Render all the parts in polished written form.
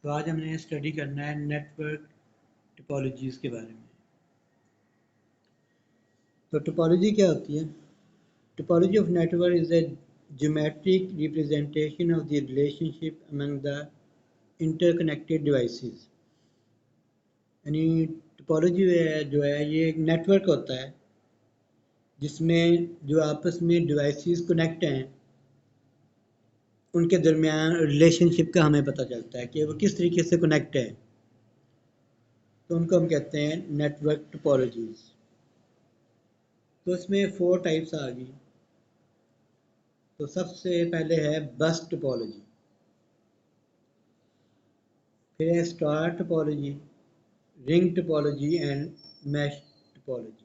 तो आज हमने स्टडी करना है नेटवर्क टोपोलॉजीज़ के बारे में। तो टोपोलॉजी क्या होती है? Topology of network is a geometric representation of the relationship among the interconnected devices। यानी टोपोलॉजी जो है ये एक नेटवर्क होता है जिसमें जो आपस में डिवाइसेस कनेक्ट हैं उनके दरमियान रिलेशनशिप का हमें पता चलता है कि वो किस तरीके से कनेक्ट है। तो उनको हम कहते हैं नेटवर्क टोपोलॉजीज़। तो इसमें 4 टाइप्स आ गई। तो सबसे पहले है बस टोपोलॉजी, फिर है star topology, ring topology and mesh topology.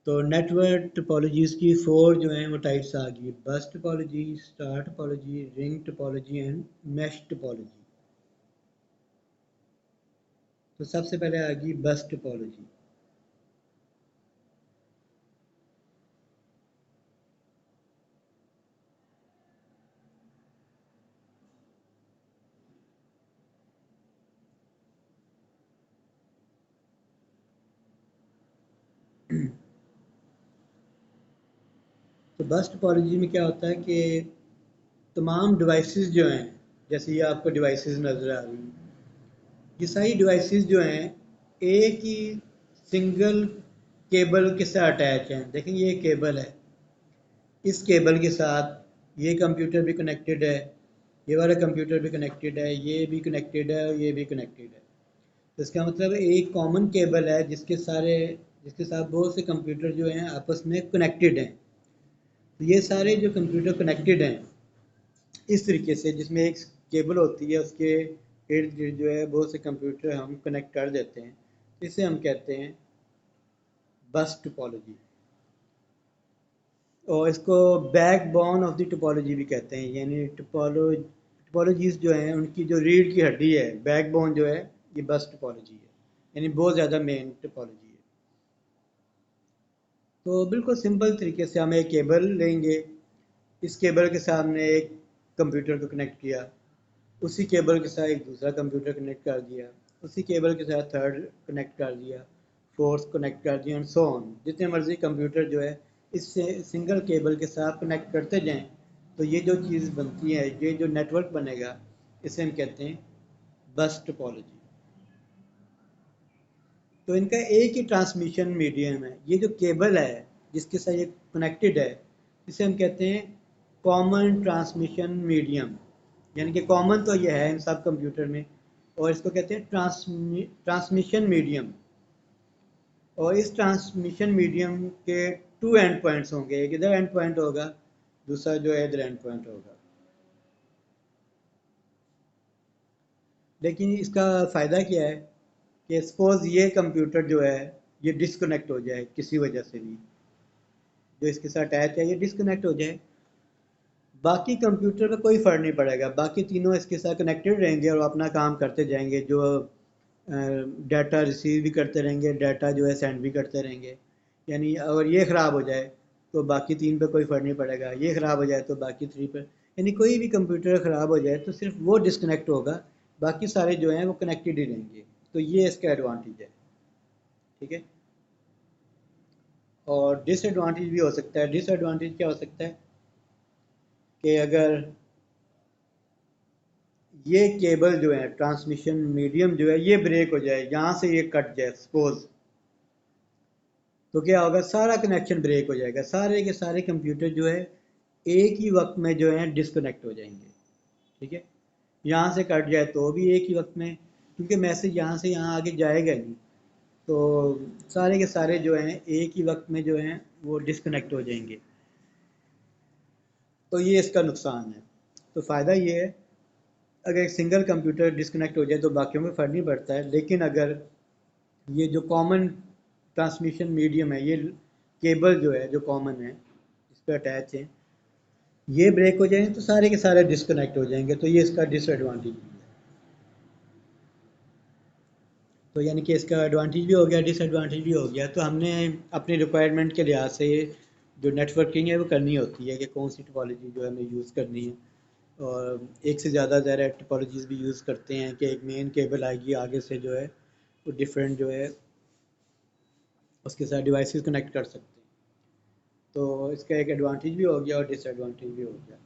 तो नेटवर्क टोपोलॉजीज़ की 4 जो हैं वो टाइप्स आ गई, बस topology, star topology, ring topology and mesh topology. तो सबसे पहले आ गई बस टोपोलॉजी। तो बस टोपोलॉजी में क्या होता है कि तमाम डिवाइसेस जो हैं, जैसे ये आपको डिवाइसेस नज़र आ रही हैं, ये सारी डिवाइसेस जो हैं एक ही सिंगल केबल के साथ अटैच हैं। देखें ये केबल है, इस केबल के साथ ये कंप्यूटर भी कनेक्टेड है, ये वाला कंप्यूटर भी कनेक्टेड है, ये भी कनेक्टेड है और ये भी कनेक्टेड है। तो इसका मतलब एक कॉमन केबल है जिसके साथ बहुत से कंप्यूटर जो हैं आपस में कनेक्टेड हैं। तो ये सारे जो कंप्यूटर कनेक्टेड हैं इस तरीके से, जिसमें एक केबल होती है उसके इर्द गिर्द जो है बहुत से कंप्यूटर हम कनेक्ट कर देते हैं, इसे हम कहते हैं बस टोपोलॉजी। और इसको बैकबोन ऑफ द टोपोलॉजी भी कहते हैं। यानी टोपोलॉजीज जो हैं उनकी जो रीढ़ की हड्डी है, बैकबोन जो है, ये बस टोपोलॉजी है, यानी बहुत ज़्यादा मेन टोपोलॉजी है। तो बिल्कुल सिंपल तरीके से हम एक केबल लेंगे, इस केबल के सामने एक कंप्यूटर को कनेक्ट किया, उसी केबल के साथ एक दूसरा कंप्यूटर कनेक्ट कर दिया, उसी केबल के साथ थर्ड कनेक्ट कर दिया, फोर्थ कनेक्ट कर दिया एंड सो ऑन। जितने मर्जी कंप्यूटर जो है इससे सिंगल केबल के साथ कनेक्ट करते जाएं, तो ये जो चीज़ बनती है, ये जो नेटवर्क बनेगा, इसे हम कहते हैं बस टोपोलॉजी। तो इनका एक ही ट्रांसमिशन मीडियम है। ये जो केबल है जिसके साथ ये कनेक्टेड है, इसे हम कहते हैं कॉमन ट्रांसमिशन मीडियम। यानी कि कॉमन तो ये है इन सब कंप्यूटर में, और इसको कहते हैं ट्रांसमिशन मीडियम। और इस ट्रांसमिशन मीडियम के 2 एंड पॉइंट्स होंगे, एक इधर एंड पॉइंट होगा, दूसरा जो है इधर एंड पॉइंट होगा। लेकिन इसका फ़ायदा क्या है कि सपोज़ ये कंप्यूटर जो है ये डिस्कनेक्ट हो जाए किसी वजह से भी, जो इसके साथ अटैच है ये डिस्कनेक्ट हो जाए, बाकी कंप्यूटर पे कोई फ़र्क नहीं पड़ेगा, बाकी तीनों इसके साथ कनेक्टेड रहेंगे और अपना काम करते जाएंगे। जो डाटा रिसीव भी करते रहेंगे, डाटा जो है सेंड भी करते रहेंगे। यानी अगर ये ख़राब हो जाए तो बाकी 3 पे कोई फ़र्क नहीं पड़ेगा, ये ख़राब हो जाए तो बाकी 3 पे। यानी कोई भी कंप्यूटर ख़राब हो जाए तो सिर्फ वो डिस्कनेक्ट होगा, बाकी सारे जो हैं वो कनेक्टेड ही रहेंगे। तो ये इसका एडवांटेज है, ठीक है। और डिसएडवांटेज भी हो सकता है। डिसएडवांटेज क्या हो सकता है कि अगर ये केबल जो है, ट्रांसमिशन मीडियम जो है, ये ब्रेक हो जाए, यहाँ से ये कट जाए सपोज, तो क्या होगा, सारा कनेक्शन ब्रेक हो जाएगा, सारे के सारे कंप्यूटर जो है एक ही वक्त में जो है डिस्कनेक्ट हो जाएंगे, ठीक है। यहाँ से कट जाए तो भी एक ही वक्त में, क्योंकि मैसेज यहाँ से यहाँ आगे जाएगा नहीं, तो सारे के सारे जो हैं एक ही वक्त में जो हैं वो डिस्कनेक्ट हो जाएंगे। तो ये इसका नुकसान है। तो फ़ायदा ये है, अगर एक सिंगल कंप्यूटर डिस्कनेक्ट हो जाए तो बाकियों में फ़र्क नहीं पड़ता है। लेकिन अगर ये जो कॉमन ट्रांसमिशन मीडियम है, ये केबल जो है जो कॉमन है इस पर अटैच है, ये ब्रेक हो जाएंगे तो सारे के सारे डिस्कनेक्ट हो जाएंगे। तो ये इसका डिसएडवांटेज है। तो यानी कि इसका एडवांटेज भी हो गया, डिसएडवांटेज भी हो गया। तो हमने अपनी रिक्वायरमेंट के लिहाज से जो नेटवर्किंग है वो करनी होती है कि कौन सी टोपोलॉजी जो है हमें यूज़ करनी है। और एक से ज़्यादा ज़रा टोपोलॉजीज़ भी यूज़ करते हैं कि एक मेन केबल आएगी आगे से जो है वो डिफरेंट जो है उसके साथ डिवाइसेस कनेक्ट कर सकते हैं। तो इसका एक एडवांटेज भी हो गया और डिसएडवांटेज भी हो गया।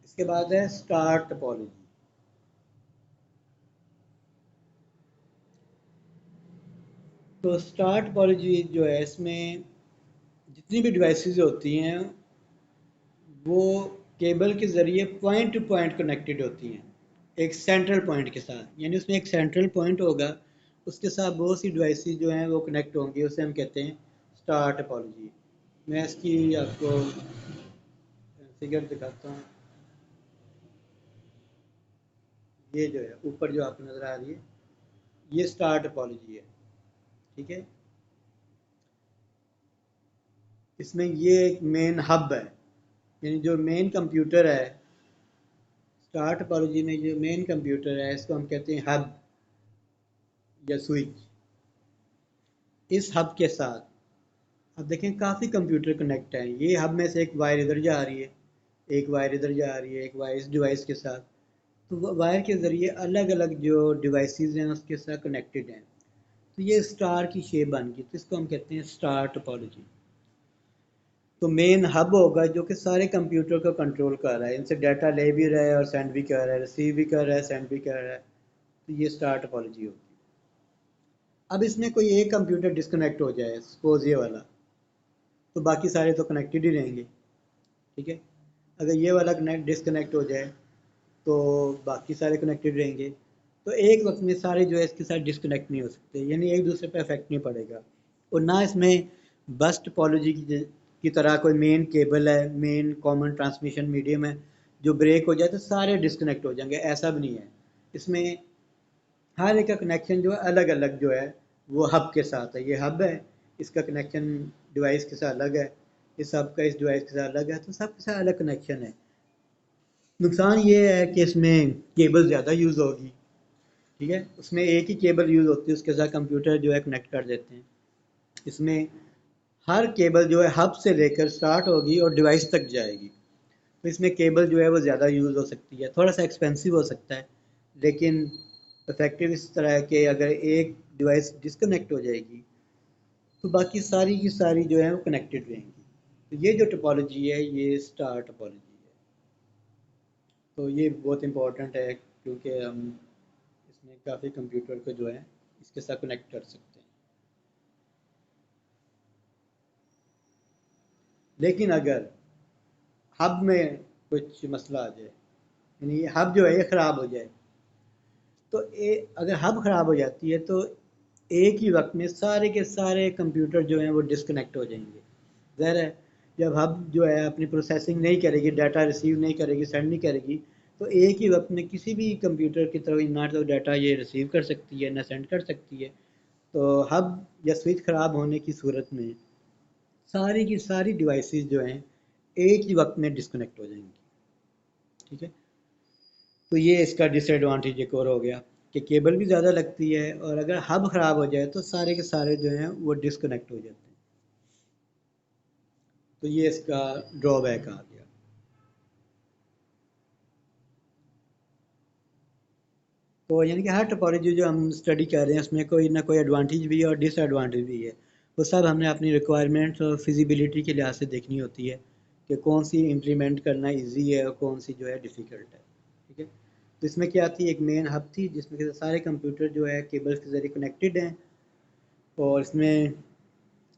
इसके बाद है स्टार टोपोलॉजी। तो स्टार टोपोलॉजी जो है इसमें जितनी भी डिवाइसेस होती हैं वो केबल के ज़रिए पॉइंट टू पॉइंट कनेक्टेड होती हैं एक सेंट्रल पॉइंट के साथ, यानी उसमें एक सेंट्रल पॉइंट होगा, उसके साथ बहुत सी डिवाइसेस जो हैं वो कनेक्ट होंगी, उसे हम कहते हैं स्टार टोपोलॉजी। मैं इसकी आपको फिगर दिखाता हूँ। ये जो है ऊपर जो आपको नज़र आ रही है ये स्टार टोपोलॉजी है, ठीक है। इसमें ये एक मेन हब है, यानी जो मेन कंप्यूटर है स्टार टोपोलॉजी में, जो मेन कंप्यूटर है इसको हम कहते हैं हब या स्विच। इस हब के साथ अब देखें काफ़ी कंप्यूटर कनेक्ट हैं, ये हब में से एक वायर इधर जा रही है, एक वायर इधर जा रही है, एक वायर इस डिवाइस के साथ। तो वायर के ज़रिए अलग अलग जो डिवाइसेस हैं उसके साथ कनेक्टेड हैं। तो ये स्टार की शेप बन गई, तो इसको हम कहते हैं स्टार टोपोलॉजी। तो मेन हब होगा जो कि सारे कंप्यूटर को कंट्रोल कर रहा है, इनसे डाटा ले भी रहा है और सेंड भी कर रहा है, रिसीव भी कर रहा है, सेंड भी कर रहा है। तो ये स्टार टोपोलॉजी होगी। अब इसमें कोई एक कंप्यूटर डिस्कनेक्ट हो जाए, सपोज ये वाला, तो बाकी सारे तो कनेक्टेड ही रहेंगे, ठीक है। अगर ये वाला कनेक्ट डिस्कनेक्ट हो जाए तो बाकी सारे कनेक्टेड रहेंगे। तो एक वक्त में सारे जो है इसके साथ डिस्कनेक्ट नहीं हो सकते, यानी एक दूसरे पर इफेक्ट नहीं पड़ेगा। और ना इसमें बस टोपोलॉजी की तरह कोई मेन केबल है, मेन कॉमन ट्रांसमिशन मीडियम है, जो ब्रेक हो जाए तो सारे डिस्कनेक्ट हो जाएंगे, ऐसा भी नहीं है। इसमें हर एक का कनेक्शन जो है अलग अलग जो है वो हब के साथ है। ये हब है, इसका कनेक्शन डिवाइस के साथ अलग है, इस हब का इस डिवाइस के साथ अलग है, तो सबके साथ अलग कनेक्शन है। नुकसान ये है कि इसमें केबल ज़्यादा यूज़ होगी, ठीक है। उसमें एक ही केबल यूज़ होती है, उसके साथ कंप्यूटर जो है कनेक्ट कर देते हैं। इसमें हर केबल जो है हब से लेकर स्टार्ट होगी और डिवाइस तक जाएगी। तो इसमें केबल जो है वो ज़्यादा यूज़ हो सकती है, थोड़ा सा एक्सपेंसिव हो सकता है, लेकिन इफ़ेक्टिव इस तरह है कि अगर एक डिवाइस डिस्कनेक्ट हो जाएगी तो बाकी सारी की सारी जो है वो कनेक्टेड रहेंगी। तो ये जो टोपोलॉजी है ये स्टार टोपोलॉजी है। तो ये बहुत इम्पोर्टेंट है क्योंकि हम इसमें काफ़ी कंप्यूटर को जो है इसके साथ कनेक्ट कर सकते हैं। लेकिन अगर हब में कुछ मसला आ जाए, यानी ये हब जो है ये ख़राब हो जाए, तो अगर हब ख़राब हो जाती है तो एक ही वक्त में सारे के सारे कंप्यूटर जो हैं वो डिस्कनेक्ट हो जाएंगे। ज़ाहिर है जब हब जो है अपनी प्रोसेसिंग नहीं करेगी, डाटा रिसीव नहीं करेगी, सेंड नहीं करेगी, तो एक ही वक्त में किसी भी कंप्यूटर की तरफ ना तो डाटा ये रिसीव कर सकती है ना सेंड कर सकती है। तो हब या स्विच ख़राब होने की सूरत में सारी की सारी डिवाइसेस जो हैं एक ही वक्त में डिस्कनेक्ट हो जाएंगी, ठीक है। तो ये इसका डिसएडवांटेज एक और हो गया कि केबल भी ज़्यादा लगती है और अगर हब ख़राब हो जाए तो सारे के सारे जो हैं वो डिस्कनेक्ट हो जाते हैं। तो ये इसका ड्रॉबैक आ गया। तो यानी कि हर टोपोलॉजी जो हम स्टडी कर रहे हैं उसमें कोई ना कोई एडवांटेज भी है और डिसएडवांटेज भी है। वो सब हमने अपनी रिक्वायरमेंट्स और फिजिबिलिटी के लिहाज से देखनी होती है कि कौन सी इम्प्लीमेंट करना इजी है और कौन सी जो है डिफ़िकल्ट है, ठीक है। तो इसमें क्या थी, एक मेन हब थी जिसमें कि सारे कंप्यूटर जो है केबल्स के ज़रिए कनेक्टेड हैं, और इसमें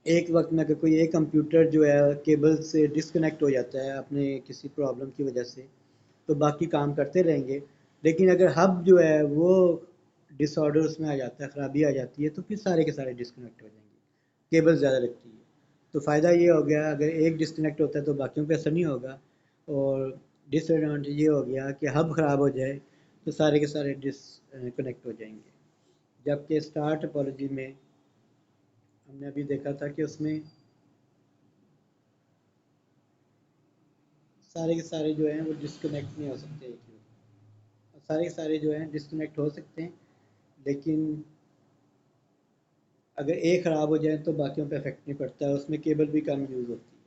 एक वक्त में अगर कोई एक कंप्यूटर जो है केबल से डिस्कनेक्ट हो जाता है अपने किसी प्रॉब्लम की वजह से, तो बाकी काम करते रहेंगे। लेकिन अगर हब जो है वो डिसऑर्डर उसमें आ जाता है, ख़राबी आ जाती है, तो फिर सारे के सारे डिस्कनेक्ट हो जाएंगे, केबल ज़्यादा लगती है। तो फ़ायदा ये हो गया अगर एक डिस्कनेक्ट होता है तो बाकियों पे असर नहीं होगा, और डिसएडवांटेज ये हो गया कि हब ख़राब हो जाए तो सारे के सारे डिसकनेक्ट हो जाएंगे। जबकि स्टार टोपोलॉजी में हमने अभी देखा था कि उसमें सारे के सारे जो हैं वो डिस्कनेक्ट नहीं हो सकते एक ही वक्त। सारे के सारे जो हैं डिस्कनेक्ट हो सकते हैं, लेकिन अगर एक ख़राब हो जाए तो बाकियों पे इफेक्ट नहीं पड़ता है, उसमें केबल भी कम यूज़ होती है।